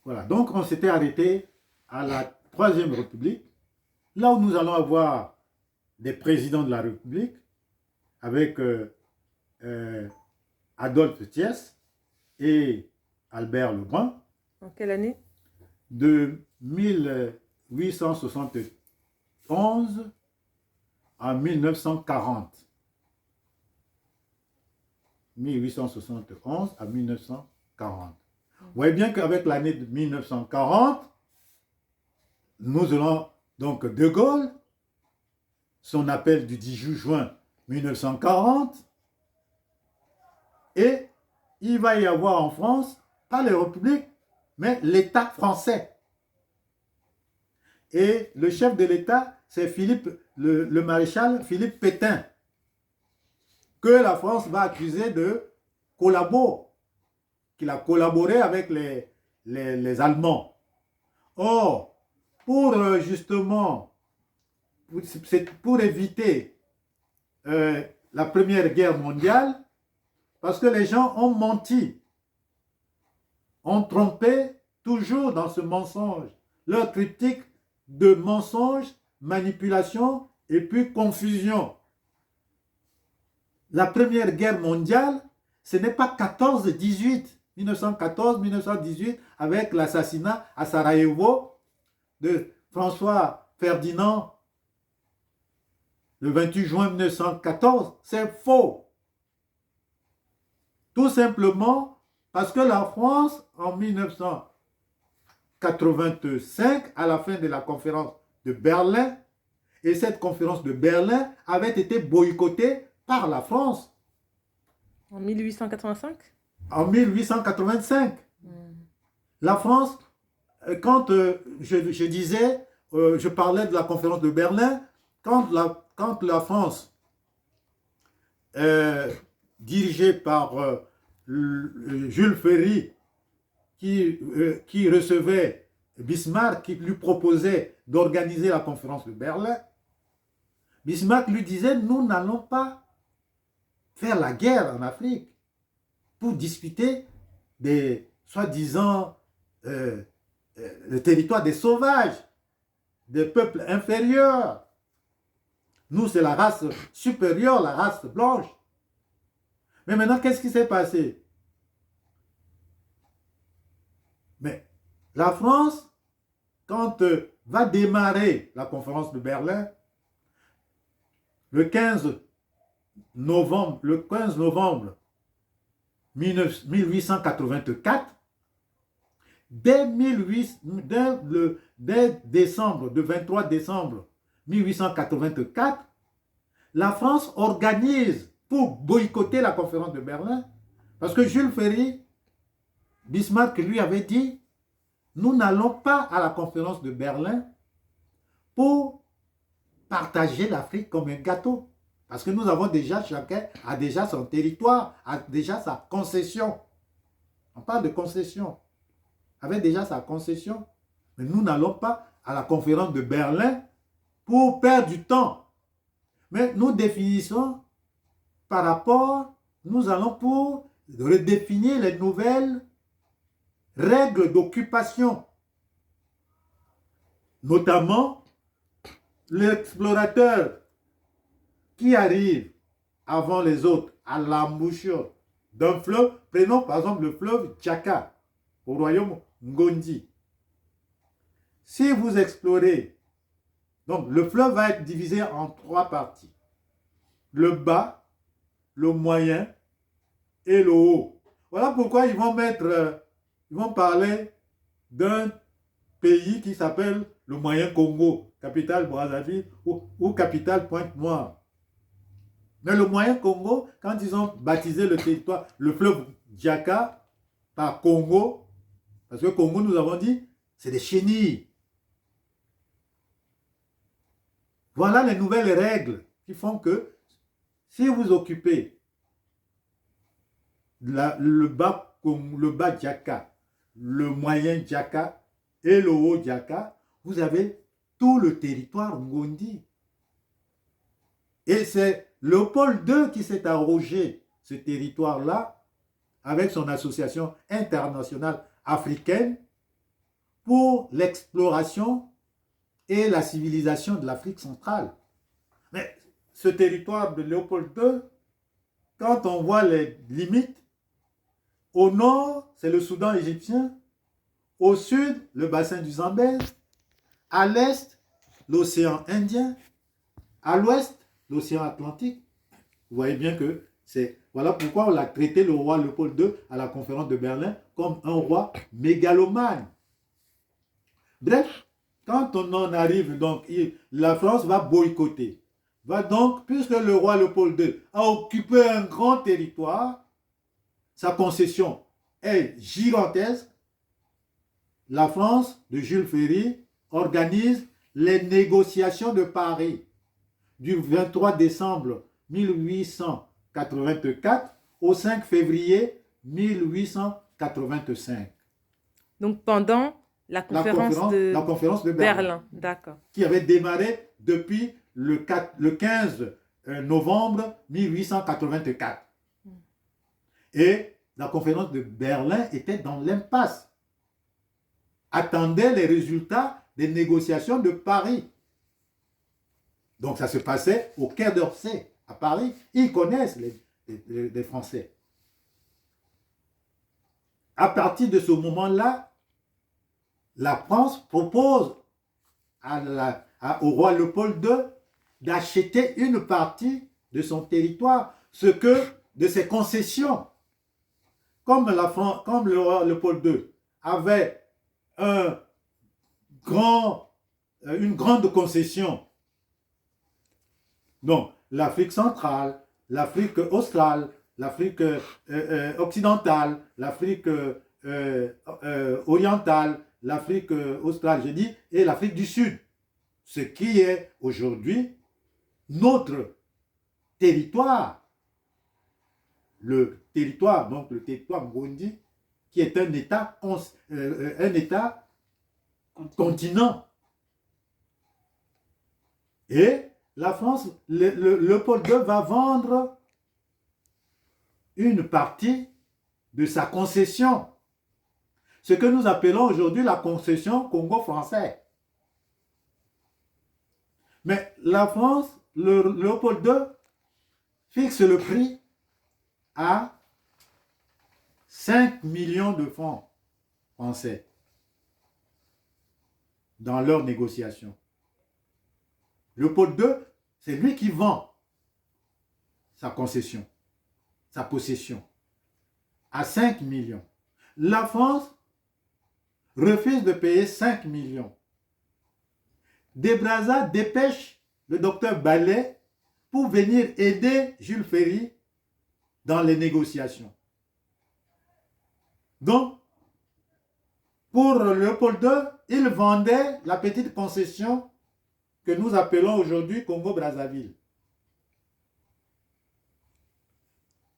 Voilà, donc on s'était arrêté à la Troisième République, là où nous allons avoir des présidents de la République, avec euh, Adolphe Thiers et Albert Lebrun, En quelle année? de 1871 à 1940. 1871 à 1940. Vous voyez bien qu'avec l'année de 1940, nous allons donc De Gaulle, son appel du 10 juin 1940, et il va y avoir en France, pas les républiques, mais l'État français. Et le chef de l'État, c'est le maréchal Philippe Pétain, que la France va accuser de collabo, qu'il a collaboré avec les Allemands. Or, justement, pour éviter la Première Guerre mondiale, parce que les gens ont menti, ont trompé toujours dans ce mensonge. Leur critique de mensonge, manipulation et puis confusion. La Première Guerre mondiale, ce n'est pas 14-18, 1914-1918, avec l'assassinat à Sarajevo de François Ferdinand le 28 juin 1914. C'est faux. Tout simplement parce que la France, en 1985, à la fin de la conférence de Berlin, et cette conférence de Berlin avait été boycottée par la France. En 1885? En 1885. La France, quand je disais, je parlais de la conférence de Berlin, quand la France, dirigée par Jules Ferry, qui recevait Bismarck, qui lui proposait d'organiser la conférence de Berlin, Bismarck lui disait, nous n'allons pas faire la guerre en Afrique pour discuter des soi-disant le territoire des sauvages, des peuples inférieurs. Nous, c'est la race supérieure, la race blanche. Mais maintenant, qu'est-ce qui s'est passé? Mais la France, quand va démarrer la conférence de Berlin, le 15 novembre 1884, dès 23 décembre 1884, la France organise pour boycotter la conférence de Berlin, parce que Jules Ferry, Bismarck lui avait dit, nous n'allons pas à la conférence de Berlin pour partager l'Afrique comme un gâteau. Parce que nous avons déjà, chacun a déjà son territoire, a déjà sa concession. On parle de concession. Avait déjà sa concession. Mais nous n'allons pas à la conférence de Berlin pour perdre du temps. Mais nous définissons par rapport, nous allons pour redéfinir les nouvelles règles d'occupation. Notamment, l'explorateur qui arrive avant les autres à l'embouchure d'un fleuve, prenons par exemple le fleuve Tchaka au royaume Ngondi. Si vous explorez, donc le fleuve va être divisé en 3 parties. Le bas, le moyen et le haut. Voilà pourquoi ils vont parler d'un pays qui s'appelle le Moyen Congo, capitale Brazzaville ou capitale Pointe-Noire. Mais le Moyen Congo, quand ils ont baptisé le territoire, le fleuve Djaka, par Congo, parce que Congo, nous avons dit, c'est des chenilles. Voilà les nouvelles règles qui font que si vous occupez le bas Djaka, le moyen Djaka et le haut Djaka, vous avez tout le territoire Ngondi. Et c'est Léopold II qui s'est arrogé ce territoire-là avec son association internationale africaine pour l'exploration et la civilisation de l'Afrique centrale. Mais ce territoire de Léopold II, quand on voit les limites, au nord, c'est le Soudan égyptien, au sud, le bassin du Zambèze, à l'est, l'océan Indien, à l'ouest, l'océan Atlantique. Vous voyez bien que c'est... Voilà pourquoi on a traité le roi Léopold II à la conférence de Berlin comme un roi mégalomane. Bref, quand on en arrive, donc, la France va boycotter. Va donc, puisque le roi Léopold II a occupé un grand territoire, sa concession est gigantesque, la France de Jules Ferry organise les négociations de Paris du 23 décembre 1884 au 5 février 1885. Donc pendant la conférence de Berlin. D'accord. Qui avait démarré depuis le 15 novembre 1884. Et la conférence de Berlin était dans l'impasse. Attendait les résultats des négociations de Paris. Donc ça se passait au Quai d'Orsay, à Paris. Ils connaissent les Français. À partir de ce moment-là, la France propose au roi Léopold II d'acheter une partie de son territoire, de ses concessions. Comme le roi Léopold II avait une grande concession, donc l'Afrique centrale, l'Afrique australe, l'Afrique occidentale, l'Afrique orientale, l'Afrique australe, j'ai dit, et l'Afrique du Sud. Ce qui est aujourd'hui notre territoire. Le territoire Burundi, qui est un État continent. Et la France, Léopold II va vendre une partie de sa concession. Ce que nous appelons aujourd'hui la concession Congo-français. Mais la France, Léopold II, fixe le prix à 5 millions de francs français dans leurs négociations. Léopold II, c'est lui qui vend sa concession, sa possession, à 5 millions. La France refuse de payer 5 millions. De Brazza dépêche le docteur Ballet pour venir aider Jules Ferry dans les négociations. Donc, pour Léopold II, il vendait la petite concession que nous appelons aujourd'hui Congo-Brazzaville.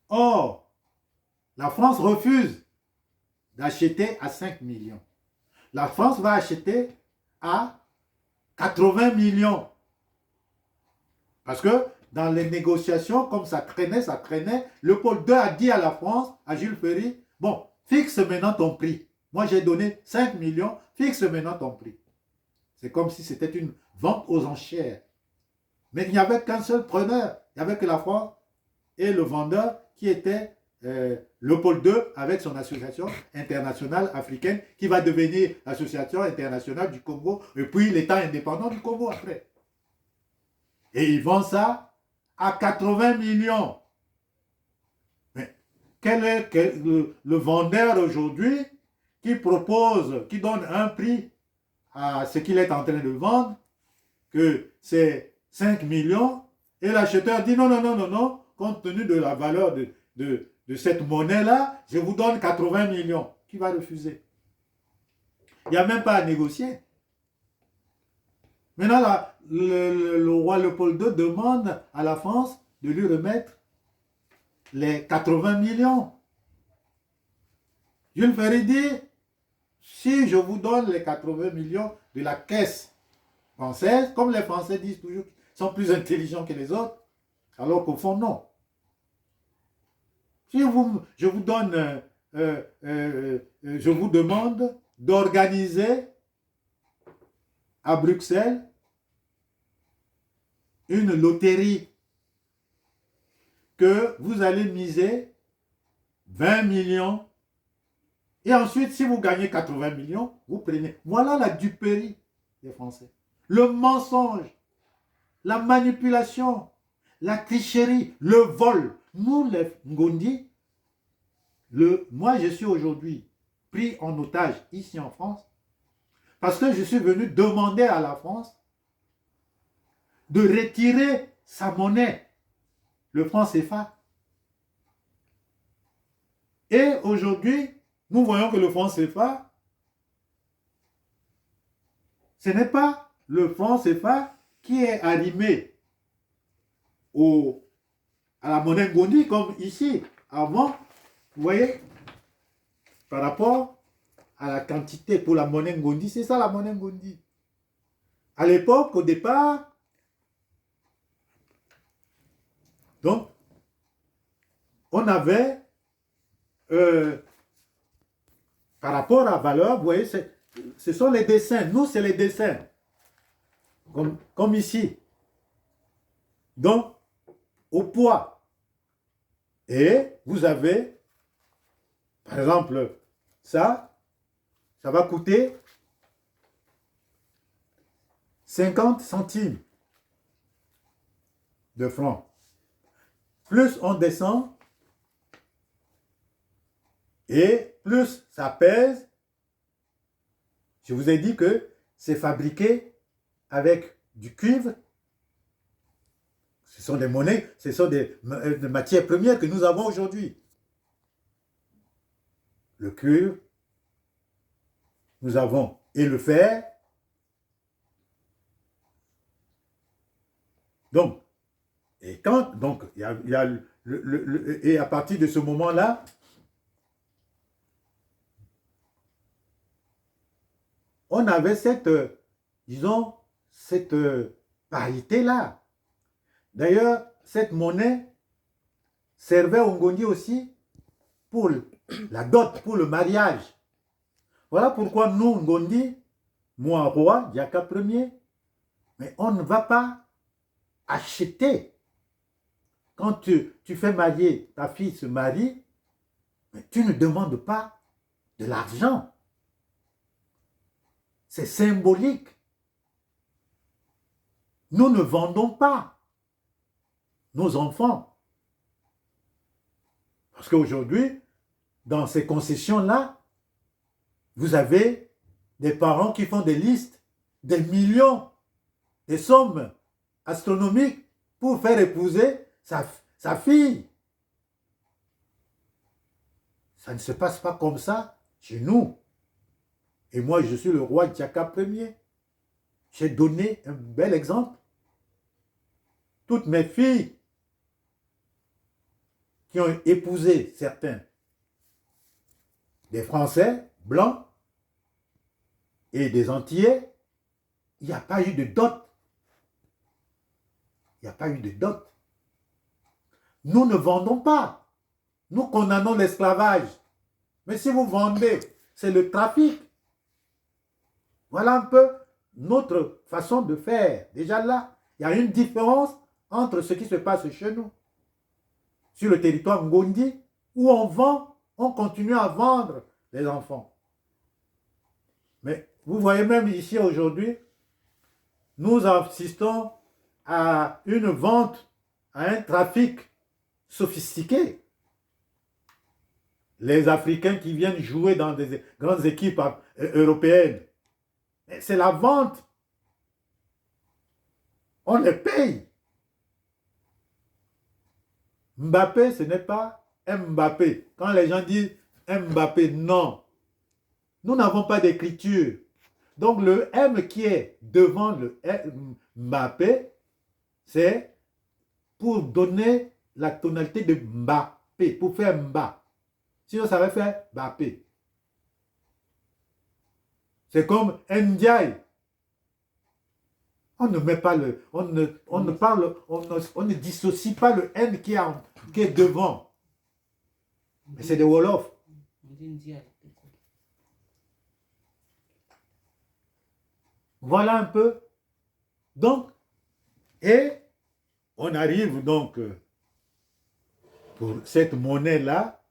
Or, la France refuse d'acheter à 5 millions. La France va acheter à 80 millions. Parce que dans les négociations, comme ça traînait, Léopold II a dit à la France, à Jules Ferry, bon, fixe maintenant ton prix. Moi, j'ai donné 5 millions, fixe maintenant ton prix. C'est comme si c'était une vente aux enchères. Mais il n'y avait qu'un seul preneur. Il n'y avait que la France et le vendeur qui était Léopold II avec son association internationale africaine qui va devenir l'association internationale du Congo et puis l'État indépendant du Congo après. Et ils vendent ça à 80 millions. Mais quel est le vendeur aujourd'hui qui propose, qui donne un prix à ce qu'il est en train de vendre, que c'est 5 millions, et l'acheteur dit non, compte tenu de la valeur de cette monnaie-là, je vous donne 80 millions. Qui va refuser? Il n'y a même pas à négocier. Maintenant, le roi Léopold II demande à la France de lui remettre les 80 millions. Jules Ferry dit, si je vous donne les 80 millions de la caisse française, comme les Français disent toujours qu'ils sont plus intelligents que les autres, alors qu'au fond, non. Si je vous demande d'organiser à Bruxelles une loterie que vous allez miser 20 millions et ensuite, si vous gagnez 80 millions, vous prenez. Voilà la duperie des Français. Le mensonge, la manipulation, la tricherie, le vol. Nous, les Ngondi, moi, je suis aujourd'hui pris en otage ici en France parce que je suis venu demander à la France de retirer sa monnaie, le franc CFA. Et aujourd'hui, nous voyons que le franc CFA, ce n'est pas le franc CFA qui est arrimé à la monnaie Ngondi comme ici. Avant, vous voyez, par rapport à la quantité pour la monnaie Ngondi, c'est ça la monnaie Ngondi. À l'époque, au départ, donc, on avait, par rapport à valeur, vous voyez, ce sont les dessins. Nous, c'est les dessins. Comme ici. Donc, au poids. Et vous avez, par exemple, ça va coûter 50 centimes de francs. Plus on descend, et plus ça pèse. Je vous ai dit que c'est fabriqué avec du cuivre. Ce sont des monnaies, ce sont des matières premières que nous avons aujourd'hui. Le cuivre, nous avons et le fer. Donc, et quand, donc, il y a et à partir de ce moment-là, on avait cette, disons, cette parité-là. D'ailleurs, cette monnaie servait au Ngondi aussi pour la dot, pour le mariage. Voilà pourquoi nous, Ngondi, moi, roi, Diaka Ier, mais on ne va pas acheter. Quand tu fais marier, ta fille se marie, mais tu ne demandes pas de l'argent. C'est symbolique. Nous ne vendons pas nos enfants. Parce qu'aujourd'hui, dans ces concessions-là, vous avez des parents qui font des listes, des millions, des sommes astronomiques pour faire épouser sa fille. Ça ne se passe pas comme ça chez nous. Et moi, je suis le roi Diaka Ier. J'ai donné un bel exemple. Toutes mes filles qui ont épousé certains, des Français blancs et des Antillais, il n'y a pas eu de dot. Il n'y a pas eu de dot. Nous ne vendons pas. Nous condamnons l'esclavage. Mais si vous vendez, c'est le trafic. Voilà un peu notre façon de faire. Déjà là, il y a une différence entre ce qui se passe chez nous, sur le territoire Ngondi, où on vend, on continue à vendre les enfants. Mais vous voyez même ici aujourd'hui, nous assistons à une vente, à un trafic sophistiqué. Les Africains qui viennent jouer dans des grandes équipes européennes, c'est la vente. On les paye. Mbappé, ce n'est pas Mbappé. Quand les gens disent Mbappé, non. Nous n'avons pas d'écriture. Donc le M qui est devant le Mbappé, c'est pour donner la tonalité de Mbappé, pour faire Mba. Sinon, ça va faire Mbappé. C'est comme Ndiaye. On ne met pas le, on ne dissocie pas le N qui est devant. Mais c'est des Wolof. Voilà un peu. Donc, et on arrive donc pour cette monnaie-là,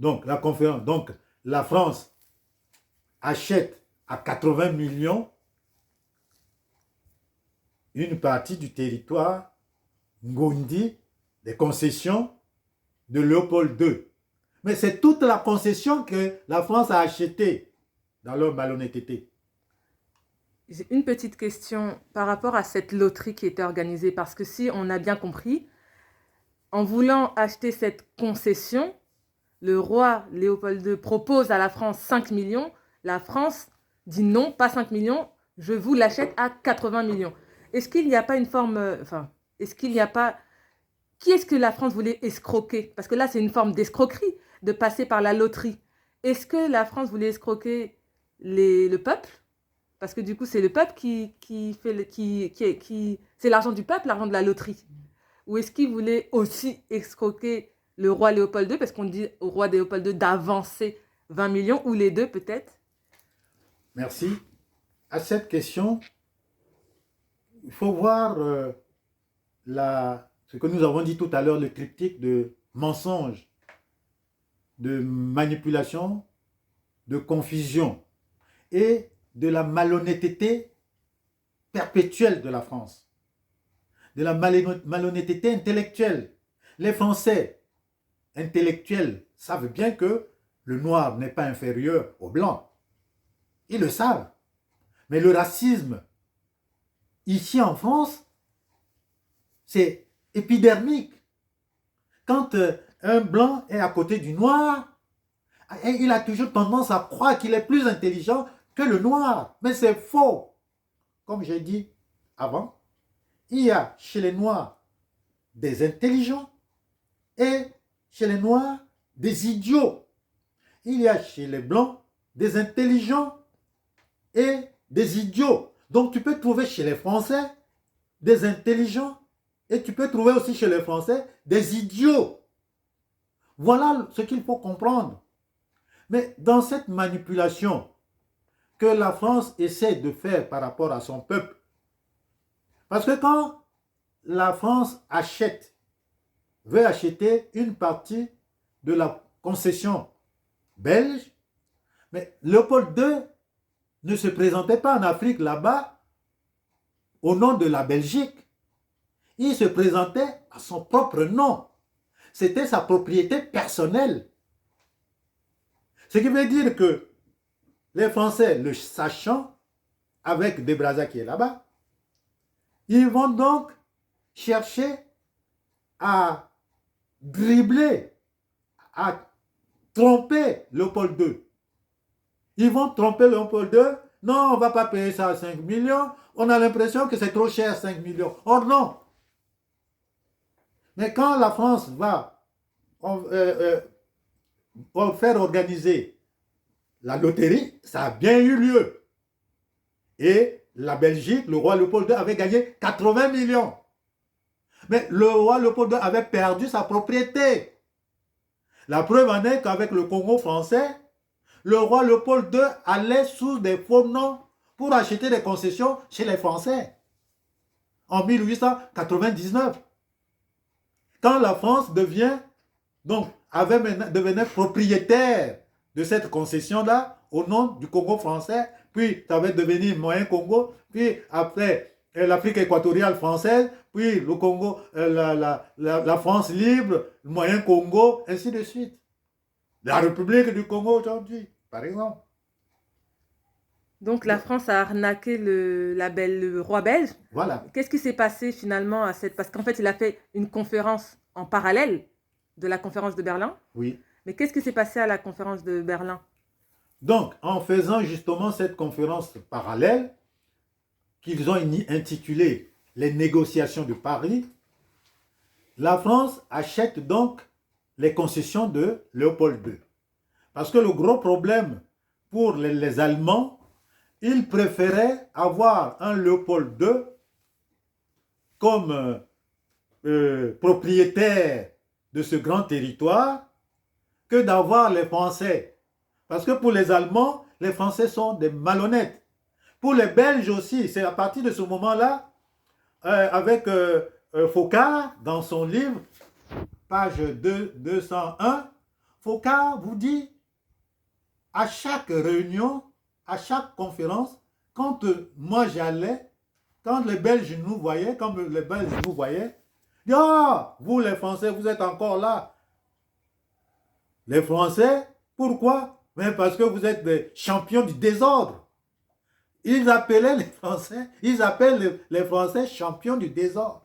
donc la conférence, donc la France achète à 80 millions une partie du territoire Ngondi, des concessions de Léopold II. Mais c'est toute la concession que la France a achetée dans leur malhonnêteté. J'ai une petite question par rapport à cette loterie qui était organisée, parce que si on a bien compris, en voulant acheter cette concession, le roi Léopold II propose à la France 5 millions, la France dit non, pas 5 millions, je vous l'achète à 80 millions. Est-ce qu'il n'y a pas une forme, est-ce qu'il n'y a pas, qui est-ce que la France voulait escroquer? Parce que là, c'est une forme d'escroquerie de passer par la loterie. Est-ce que la France voulait escroquer le peuple? Parce que du coup, c'est le peuple qui fait c'est l'argent du peuple, l'argent de la loterie. Ou est-ce qu'il voulait aussi escroquer le roi Léopold II, parce qu'on dit au roi Léopold II d'avancer 20 millions, ou les deux peut-être? Merci. À cette question, il faut voir ce que nous avons dit tout à l'heure, le triptyque de mensonges, de manipulation, de confusion et de la malhonnêteté perpétuelle de la France, de la malhonnêteté intellectuelle. Les Français intellectuels savent bien que le noir n'est pas inférieur au blanc. Ils le savent. Mais le racisme, ici en France, c'est épidermique. Quand un blanc est à côté du noir, il a toujours tendance à croire qu'il est plus intelligent que le noir. Mais c'est faux. Comme j'ai dit avant, il y a chez les noirs des intelligents et chez les noirs des idiots. Il y a chez les blancs des intelligents et des idiots. Donc tu peux trouver chez les Français des intelligents et tu peux trouver aussi chez les Français des idiots. Voilà ce qu'il faut comprendre. Mais dans cette manipulation que la France essaie de faire par rapport à son peuple, parce que quand la France veut acheter une partie de la concession belge, mais Léopold II ne se présentait pas en Afrique là-bas au nom de la Belgique. Il se présentait à son propre nom. C'était sa propriété personnelle. Ce qui veut dire que les Français, le sachant, avec De Brazza qui est là-bas, ils vont donc chercher à dribbler, à tromper Léopold II. Ils vont tromper Léopold II. Non, on ne va pas payer ça à 5 millions. On a l'impression que c'est trop cher, 5 millions. Or non. Mais quand la France va faire organiser la loterie, ça a bien eu lieu. Et la Belgique, le roi Léopold II avait gagné 80 millions. Mais le roi Léopold II avait perdu sa propriété. La preuve en est qu'avec le Congo français, le roi Léopold II allait sous des faux noms pour acheter des concessions chez les Français en 1899. Quand la France devenait propriétaire de cette concession-là au nom du Congo français, puis ça va devenir Moyen Congo, puis après l'Afrique équatoriale française, puis le Congo, la France libre, le Moyen Congo, ainsi de suite. La République du Congo aujourd'hui, par exemple. Donc la France a arnaqué le roi belge. Voilà. Qu'est-ce qui s'est passé finalement parce qu'en fait, il a fait une conférence en parallèle de la conférence de Berlin. Oui. Mais qu'est-ce qui s'est passé à la conférence de Berlin? Donc, en faisant justement cette conférence parallèle, qu'ils ont intitulée les négociations de Paris, la France achète donc les concessions de Léopold II. Parce que le gros problème pour les Allemands, ils préféraient avoir un Léopold II comme propriétaire de ce grand territoire que d'avoir les Français. Parce que pour les Allemands, les Français sont des malhonnêtes. Pour les Belges aussi, c'est à partir de ce moment-là, avec Focard, dans son livre, page 201, Focard vous dit, à chaque réunion, à chaque conférence, quand moi j'allais, quand les Belges nous voyaient, ils disaient, oh, vous les Français, vous êtes encore là. Les Français, pourquoi? Mais parce que vous êtes des champions du désordre. Ils appellent les Français champions du désordre.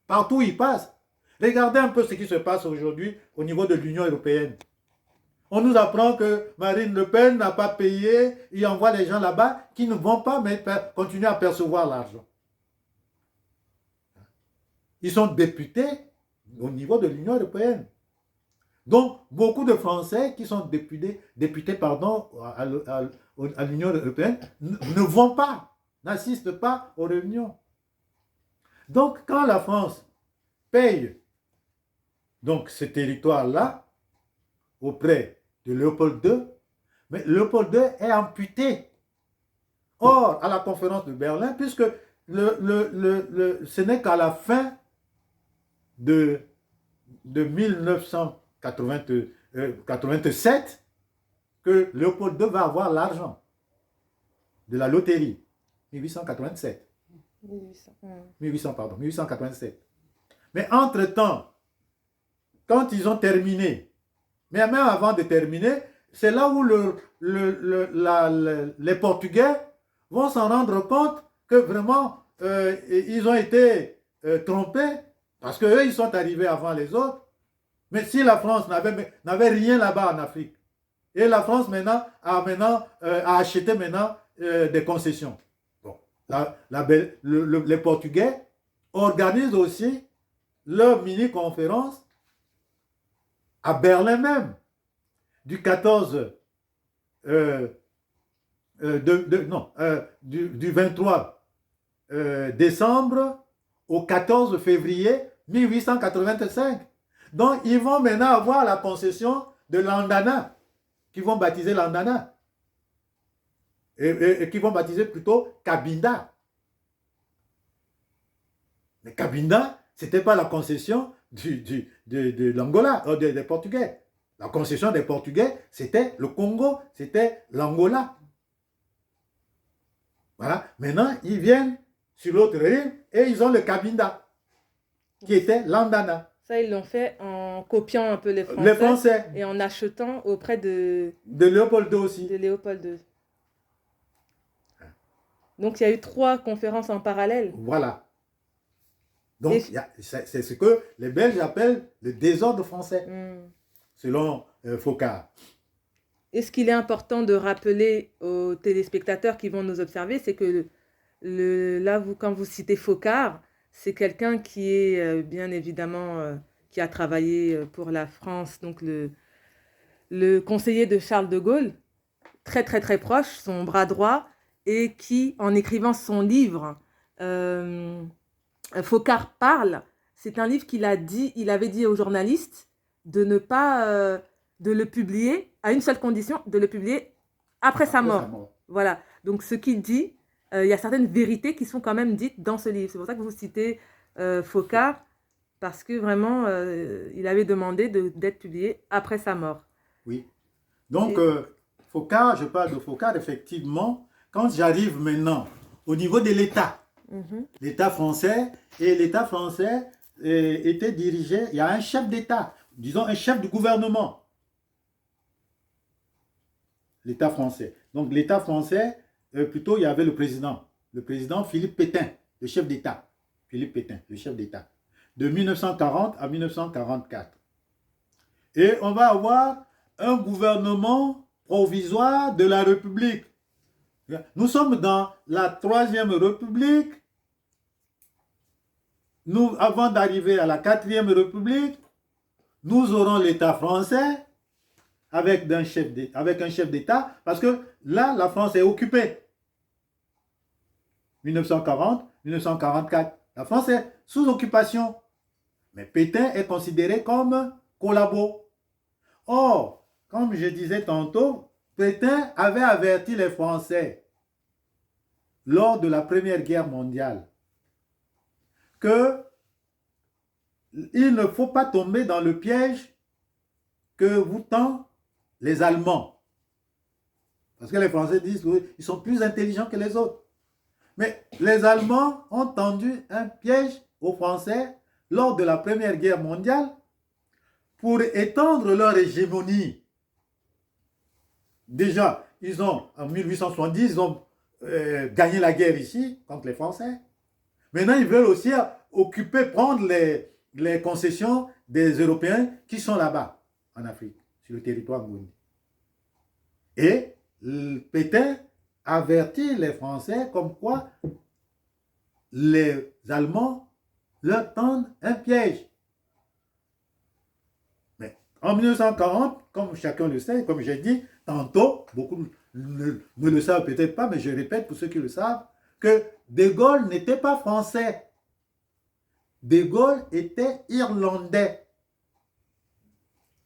Partout où ils passent. Regardez un peu ce qui se passe aujourd'hui au niveau de l'Union européenne. On nous apprend que Marine Le Pen n'a pas payé, il envoie les gens là-bas qui ne vont pas mais continuer à percevoir l'argent. Ils sont députés au niveau de l'Union européenne. Donc, beaucoup de Français qui sont députés à l'Union européenne ne vont pas, n'assistent pas aux réunions. Donc, quand la France paye donc ce territoire-là auprès de Léopold II, mais Léopold II est amputé. Or, à la conférence de Berlin, puisque ce n'est qu'à la fin de 1987 que Léopold II va avoir l'argent de la loterie. 1887. 1887. Mais entre-temps, quand ils ont terminé, mais même avant de terminer, c'est là où les Portugais vont s'en rendre compte que vraiment, ils ont été trompés, parce qu'eux, ils sont arrivés avant les autres. Mais si la France n'avait rien là-bas en Afrique, et la France maintenant a acheté des concessions. Bon, les Portugais organisent aussi leur mini-conférence à Berlin même, du 14 du 23 décembre au 14 février 1885. Donc, ils vont maintenant avoir la concession de Landana, qu'ils vont baptiser Landana, et qu'ils vont baptiser plutôt Cabinda. Mais Cabinda, ce n'était pas la concession de l'Angola, des Portugais. La concession des Portugais, c'était le Congo, c'était l'Angola. Voilà. Maintenant, ils viennent sur l'autre rive et ils ont le Cabinda, qui était Landana. Ça, ils l'ont fait en copiant un peu les Français. Et en achetant auprès de Léopold II aussi. De Léopold II. Donc, il y a eu 3 conférences en parallèle. Voilà. Donc, c'est ce que les Belges appellent le désordre français, selon Focard. Et ce qu'il est important de rappeler aux téléspectateurs qui vont nous observer, c'est que là, quand vous citez Focard, c'est quelqu'un qui est bien évidemment, qui a travaillé pour la France, donc le conseiller de Charles de Gaulle, très très très proche, son bras droit, et qui, en écrivant son livre, Focard parle, c'est un livre il avait dit aux journalistes de ne pas, de le publier, à une seule condition, de le publier après sa mort. Voilà, donc ce qu'il dit, il y a certaines vérités qui sont quand même dites dans ce livre. C'est pour ça que vous citez Focard, parce que vraiment, il avait demandé d'être publié après sa mort. Oui. Donc, Focard, je parle de Focard, effectivement, quand j'arrive maintenant au niveau de l'État, l'État français, et l'État français était dirigé, il y a un chef d'État, disons un chef de gouvernement. L'État français. Donc, l'État français, plutôt, il y avait le président Philippe Pétain, le chef d'État. Philippe Pétain, le chef d'État, de 1940 à 1944. Et on va avoir un gouvernement provisoire de la République. Nous sommes dans la Troisième République. Avant d'arriver à la Quatrième République, nous aurons l'État français avec un chef d'État, parce que là, la France est occupée. 1940, 1944. La France est sous occupation. Mais Pétain est considéré comme collabo. Or, comme je disais tantôt, Pétain avait averti les Français lors de la Première Guerre mondiale que il ne faut pas tomber dans le piège que vous tendent les Allemands. Parce que les Français disent qu'ils sont plus intelligents que les autres. Mais les Allemands ont tendu un piège aux Français lors de la Première Guerre mondiale pour étendre leur hégémonie. Déjà, en 1870, ils ont gagné la guerre ici contre les Français. Maintenant, ils veulent aussi prendre les concessions des Européens qui sont là-bas, en Afrique, sur le territoire ngoni. Et Pétain avertit les Français comme quoi les Allemands leur tendent un piège. Mais en 1940, comme chacun le sait, comme j'ai dit tantôt, beaucoup ne le savent peut-être pas, mais je répète pour ceux qui le savent, que De Gaulle n'était pas français. De Gaulle était irlandais,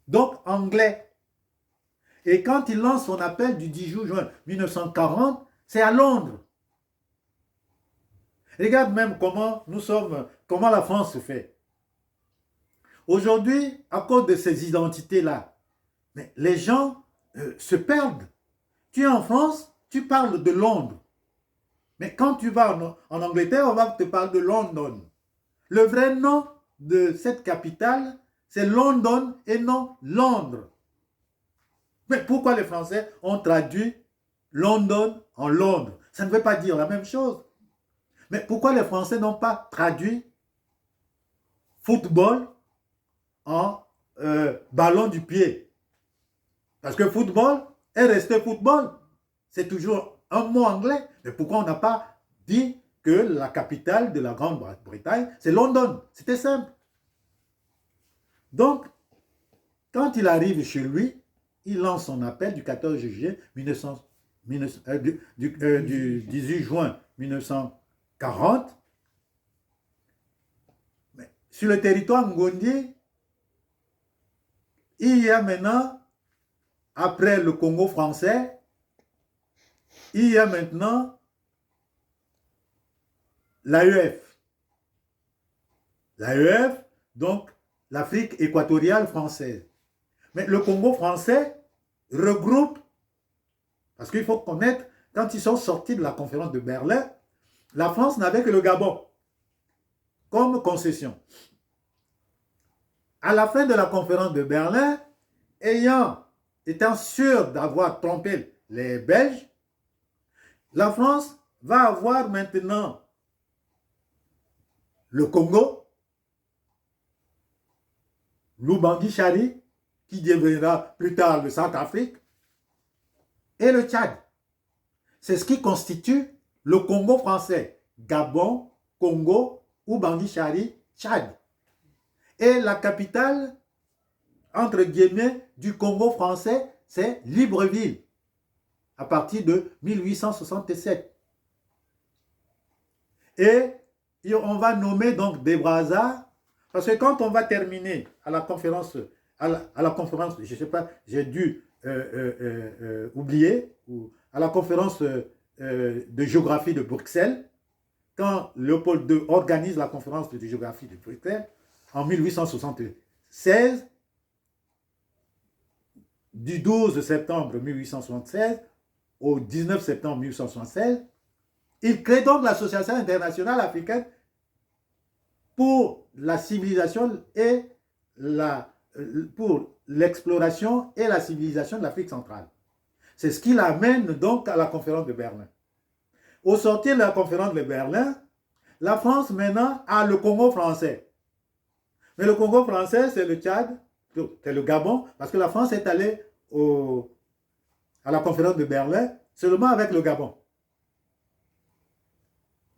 donc anglais. Et quand il lance son appel du 10 juin 1940, c'est à Londres. Regarde même comment la France se fait. Aujourd'hui, à cause de ces identités-là, les gens se perdent. Tu es en France, tu parles de Londres. Mais quand tu vas en Angleterre, on va te parler de London. Le vrai nom de cette capitale, c'est London et non Londres. Mais pourquoi les Français ont traduit London en Londres? Ça ne veut pas dire la même chose. Mais pourquoi les Français n'ont pas traduit football en ballon du pied? Parce que football est resté football. C'est toujours un mot anglais. Mais pourquoi on n'a pas dit que la capitale de la Grande-Bretagne, c'est London? C'était simple. Donc, quand il arrive chez lui, il lance son appel du 14 juillet du 18 juin 1940. Mais sur le territoire ngondien, il y a maintenant, après le Congo français, il y a maintenant l'AEF. L'AEF, donc l'Afrique équatoriale française. Mais le Congo français regroupe, parce qu'il faut connaître, quand ils sont sortis de la conférence de Berlin, la France n'avait que le Gabon comme concession. À la fin de la conférence de Berlin, étant sûr d'avoir trompé les Belges, la France va avoir maintenant le Congo, l'Oubangui-Chari, qui deviendra plus tard le Centrafrique, et le Tchad. C'est ce qui constitue le Congo français. Gabon, Congo, Oubangui-Chari, Tchad. Et la capitale, entre guillemets, du Congo français, c'est Libreville, à partir de 1867. Et on va nommer donc des Brazza, parce que quand on va terminer à la conférence, je ne sais pas, j'ai dû oublier, ou à la conférence de géographie de Bruxelles, quand Léopold II organise la conférence de géographie de Bruxelles, en 1876, du 12 septembre 1876 au 19 septembre 1876, il crée donc l'Association internationale africaine pour la civilisation et pour l'exploration et la civilisation de l'Afrique centrale. C'est ce qui l'amène donc à la conférence de Berlin. Au sortir de la conférence de Berlin, la France maintenant a le Congo français. Mais le Congo français, c'est le Tchad, c'est le Gabon, parce que la France est allée à la conférence de Berlin seulement avec le Gabon,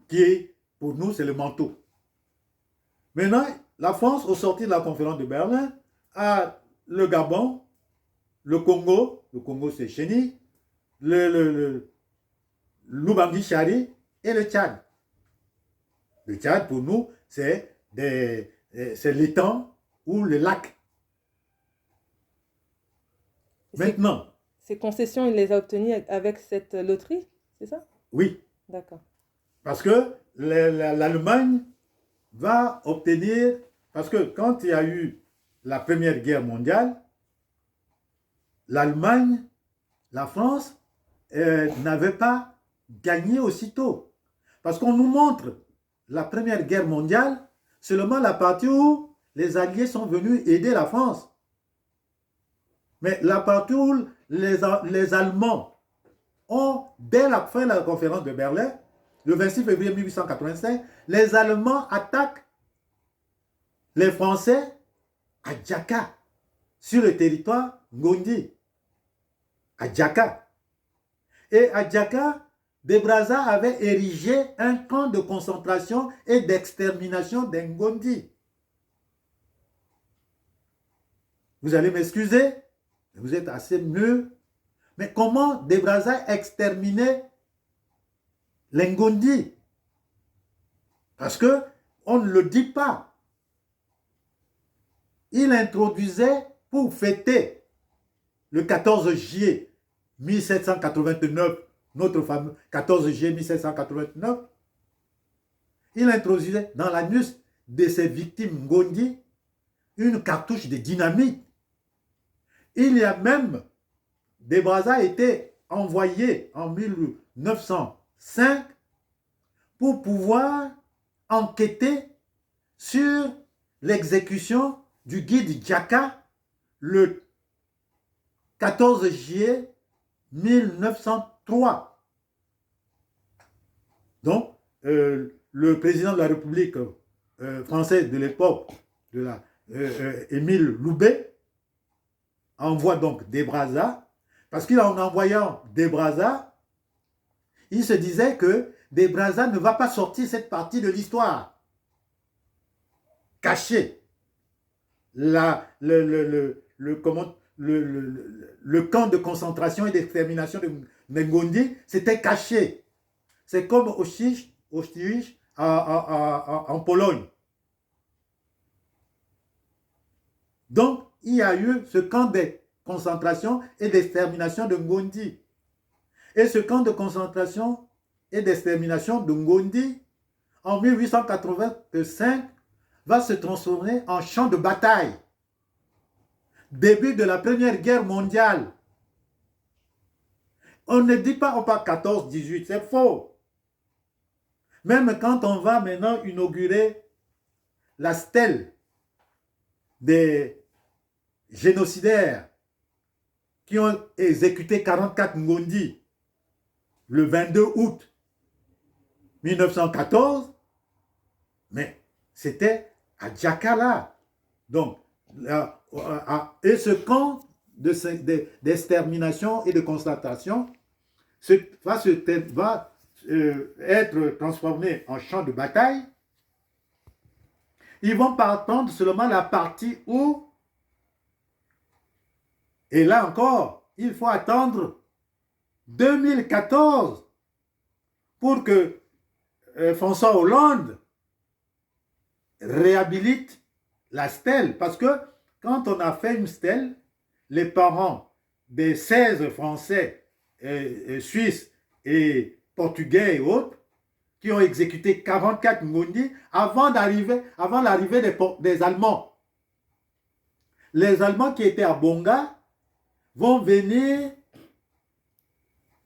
qui est, pour nous, c'est le manteau. Maintenant, la France, au sortir de la conférence de Berlin, a le Gabon, le Congo c'est Chéni, l'Oubangui-Chari et le Tchad. Le Tchad, pour nous, c'est l'étang ou le lac. Maintenant. Ces concessions, il les a obtenues avec cette loterie, c'est ça? Oui. D'accord. Parce que l'Allemagne va obtenir, parce que quand il y a eu la Première Guerre mondiale, l'Allemagne, la France, n'avait pas gagné aussitôt. Parce qu'on nous montre la Première Guerre mondiale seulement la partie où les Alliés sont venus aider la France. Mais la partie où les Allemands ont, dès la fin de la conférence de Berlin, le 26 février 1885, les Allemands attaquent les Français à Djaka, sur le territoire Ngondi, à Djaka. Et à Djaka, De Brazza avait érigé un camp de concentration et d'extermination des Ngondi. Vous allez m'excuser, vous êtes assez mûrs, mais comment De Brazza exterminait les Ngondi? Parce que on ne le dit pas. Il introduisait pour fêter le 14 juillet 1789, notre fameux 14 juillet 1789, il introduisait dans l'anus de ses victimes Ngondi une cartouche de dynamite. Il y a même, De Brazza a été envoyé en 1905 pour pouvoir enquêter sur l'exécution du guide Djaka le 14 juillet 1903. Donc, le président de la République française de l'époque, Émile Loubet, envoie donc De Brazza, parce qu'en envoyant De Brazza, il se disait que De Brazza ne va pas sortir cette partie de l'histoire, cachée. Le camp de concentration et d'extermination de Ngondi, c'était caché. C'est comme Auschwitz en Pologne. Donc, il y a eu ce camp de concentration et d'extermination de Ngondi. Et ce camp de concentration et d'extermination de Ngondi, en 1885, va se transformer en champ de bataille. Début de la Première Guerre mondiale. On ne dit pas, on parle 14-18, c'est faux. Même quand on va maintenant inaugurer la stèle des génocidaires qui ont exécuté 44 Ngondi le 22 août 1914, mais c'était à Djaka. Donc, et ce camp d'extermination et de concentration va être transformé en champ de bataille. Ils vont pas attendre seulement la partie où, et là encore, il faut attendre 2014 pour que François Hollande réhabilite la stèle. Parce que quand on a fait une stèle, les parents des 16 Français, Suisses et Portugais et autres, qui ont exécuté 44 Ngondi avant l'arrivée des Allemands. Les Allemands qui étaient à Bonga vont venir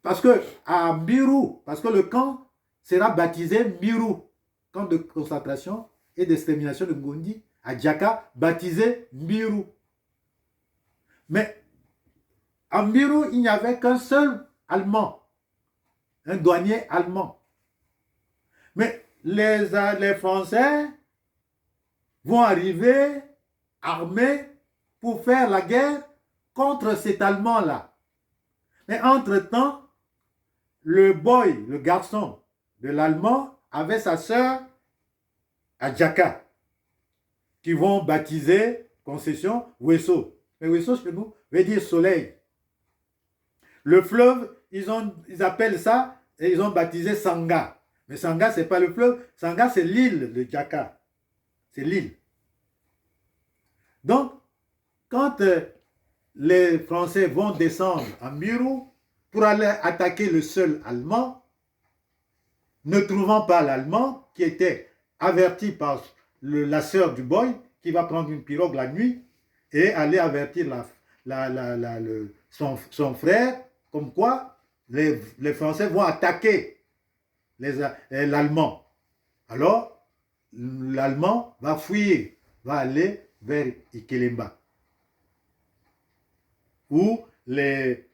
parce que à Mbiru, parce que le camp sera baptisé Mbiru, camp de concentration et d'extermination de Ngondi, à Djaka, baptisé Mbiru. Mais à Mbiru, il n'y avait qu'un seul Allemand, un douanier allemand. Mais les Français vont arriver armés pour faire la guerre contre cet Allemand-là. Mais entre-temps, le garçon de l'Allemand, avait sa sœur à Djaka, qui vont baptiser concession Wesso. Mais Wesso, chez nous, veut dire soleil. Le fleuve, ils appellent ça, et ils ont baptisé Sanga. Mais Sanga, ce n'est pas le fleuve. Sanga, c'est l'île de Djaka. C'est l'île. Donc, quand les Français vont descendre à Mbiru pour aller attaquer le seul Allemand, ne trouvant pas l'Allemand, qui était averti par la sœur du boy, qui va prendre une pirogue la nuit et aller avertir son frère, comme quoi les Français vont attaquer l'Allemand. Alors, l'Allemand va fuir, va aller vers Ikelemba, où les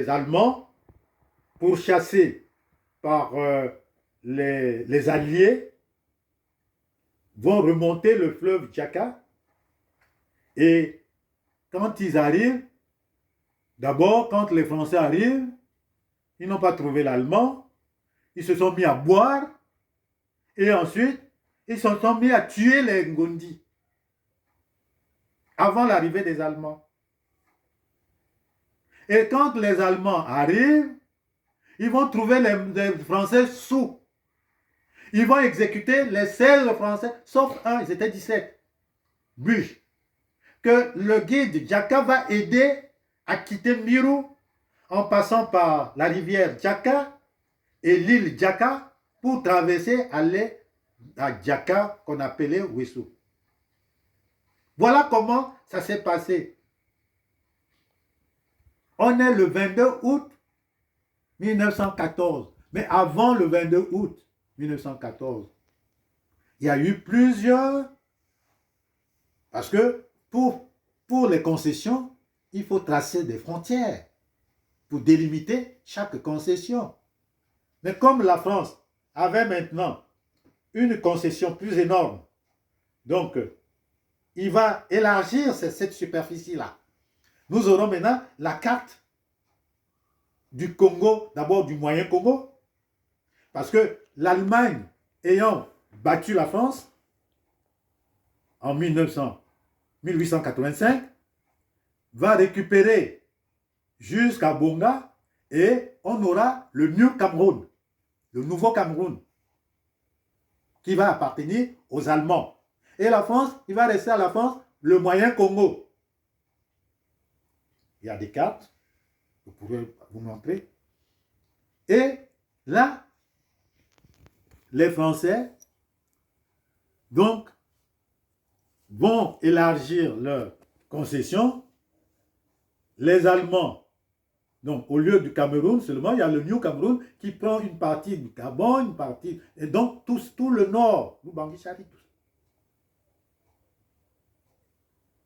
Allemands, pourchassés par les Alliés, vont remonter le fleuve Djaka. Et quand ils arrivent, d'abord, quand les Français arrivent, ils n'ont pas trouvé l'Allemand, ils se sont mis à boire, et ensuite, ils se sont mis à tuer les Ngondi, avant l'arrivée des Allemands. Et quand les Allemands arrivent, ils vont trouver les Français sous. Ils vont exécuter les 16 Français, sauf un, ils étaient 17, Buge, que le guide Djaka va aider à quitter Miru en passant par la rivière Djaka et l'île Djaka pour traverser, aller à Djaka qu'on appelait Wessou. Voilà comment ça s'est passé. On est le 22 août 1914. Mais avant le 22 août 1914, il y a eu plusieurs... Parce que pour les concessions, il faut tracer des frontières pour délimiter chaque concession. Mais comme la France avait maintenant une concession plus énorme, donc il va élargir cette superficie-là. Nous aurons maintenant la carte du Congo, d'abord du moyen Congo, parce que l'Allemagne ayant battu la France en 1885, va récupérer jusqu'à Bonga et on aura le New Cameroun, le nouveau Cameroun, qui va appartenir aux Allemands. Et la France, il va rester à la France le moyen Congo. Il y a des cartes, je pourrais vous montrer. Et là, les Français, donc, vont élargir leur concession. Les Allemands, donc au lieu du Cameroun seulement, il y a le New Cameroun qui prend une partie du Gabon, une partie, et donc tout le nord,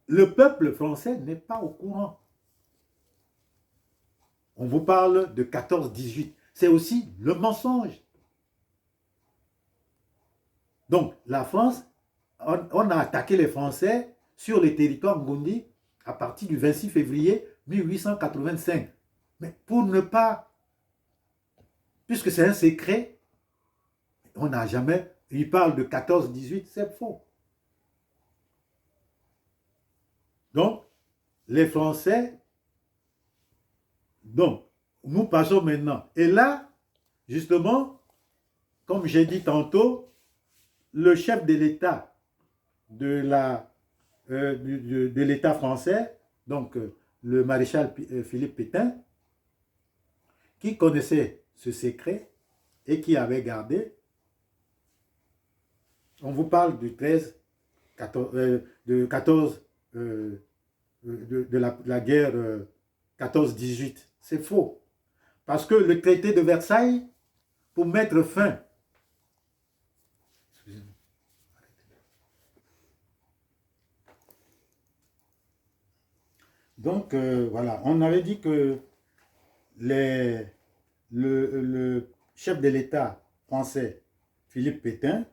le peuple français n'est pas au courant. On vous parle de 14-18. C'est aussi le mensonge. Donc, la France, on a attaqué les Français sur les territoires Ngondi à partir du 26 février 1885. Mais pour ne pas, puisque c'est un secret, on n'a jamais, il parle de 14-18, c'est faux. Donc, les Français, donc, nous passons maintenant. Et là, justement, comme j'ai dit tantôt, le chef de l'État de l'État français, donc le maréchal Philippe Pétain, qui connaissait ce secret et qui avait gardé, on vous parle du 13, 14, de 14, de la guerre 14-18. C'est faux. Parce que le traité de Versailles, pour mettre fin, donc voilà, on avait dit que le chef de l'État français, Philippe Pétain,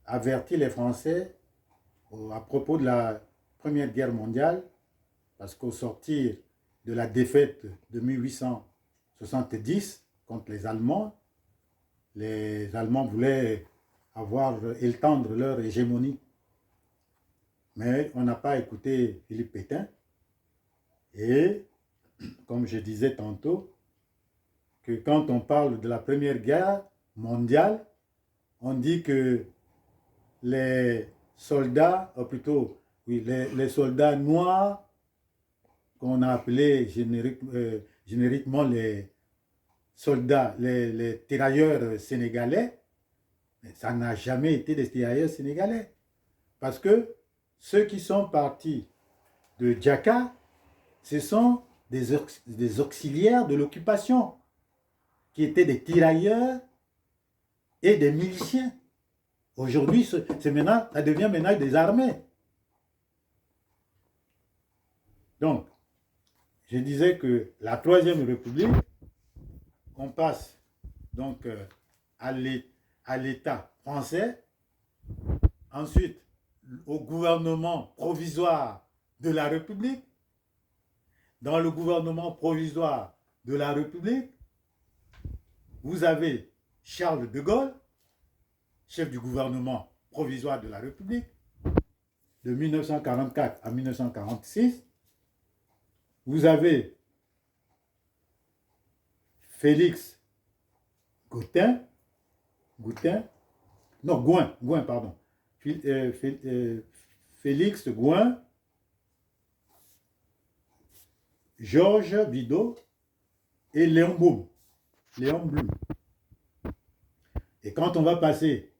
avertit les Français à propos de la Première Guerre mondiale, parce qu'au sortir de la défaite de 1870 contre les Allemands voulaient étendre leur hégémonie. Mais on n'a pas écouté Philippe Pétain. Et, comme je disais tantôt, que quand on parle de la Première Guerre mondiale, on dit que les soldats, ou plutôt, oui, les soldats noirs, qu'on a appelés génériquement les soldats, les tirailleurs sénégalais, mais ça n'a jamais été des tirailleurs sénégalais. Parce que ceux qui sont partis de Djaka, ce sont des auxiliaires de l'occupation, qui étaient des tirailleurs et des miliciens. Aujourd'hui, ça devient maintenant des armées. Donc, je disais que la Troisième République, on passe donc à l'État français, ensuite au gouvernement provisoire de la République. Dans le gouvernement provisoire de la République, vous avez Charles de Gaulle, chef du gouvernement provisoire de la République, de 1944 à 1946. Vous avez Félix Gouin, pardon. Félix Gouin, Georges Bidault et Léon Blum. Et quand on va passer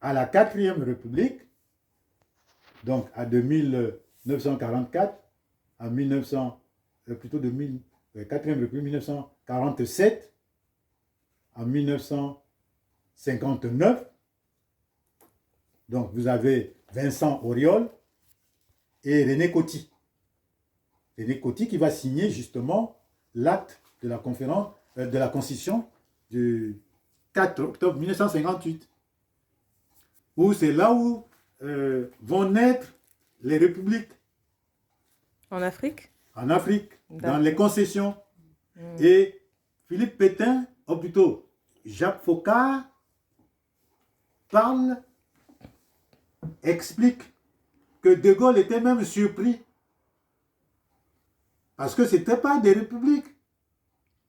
à la Quatrième République, donc à 1944, à 1900, plutôt Quatrième République, 1947 à 1959, donc vous avez Vincent Auriol et René Coty. René Coty qui va signer justement l'acte de la conférence, de la Constitution du 4 octobre 1958. Où c'est là où vont naître les républiques. En Afrique? En Afrique, dans les concessions. Et Philippe Pétain, ou plutôt Jacques Foccart, explique que De Gaulle était même surpris. Parce que ce n'était pas des républiques.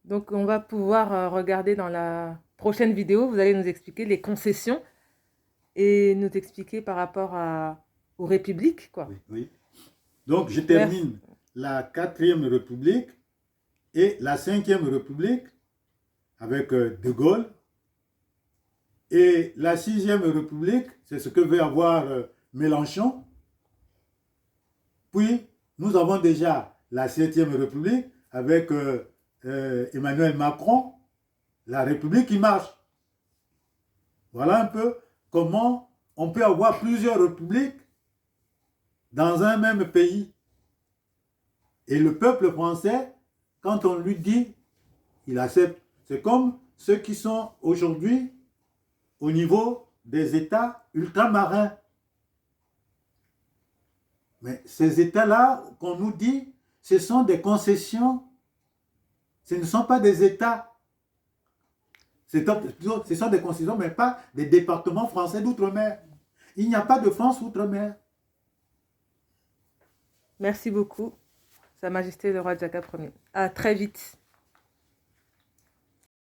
Donc on va pouvoir regarder dans la prochaine vidéo, vous allez nous expliquer les concessions et nous expliquer par rapport aux républiques, quoi. Oui, oui. Donc je termine la Quatrième République et la Cinquième République avec De Gaulle. Et la Sixième République, c'est ce que veut avoir Mélenchon. Puis, nous avons déjà la Septième République avec Emmanuel Macron, la République qui marche. Voilà un peu comment on peut avoir plusieurs républiques dans un même pays. Et le peuple français, quand on lui dit, il accepte. C'est comme ceux qui sont aujourd'hui au niveau des États ultramarins. Mais ces États-là, qu'on nous dit, ce sont des concessions. Ce ne sont pas des États. Ce sont des concessions, mais pas des départements français d'outre-mer. Il n'y a pas de France outre-mer. Merci beaucoup, Sa Majesté le roi Djaka Ier. À très vite.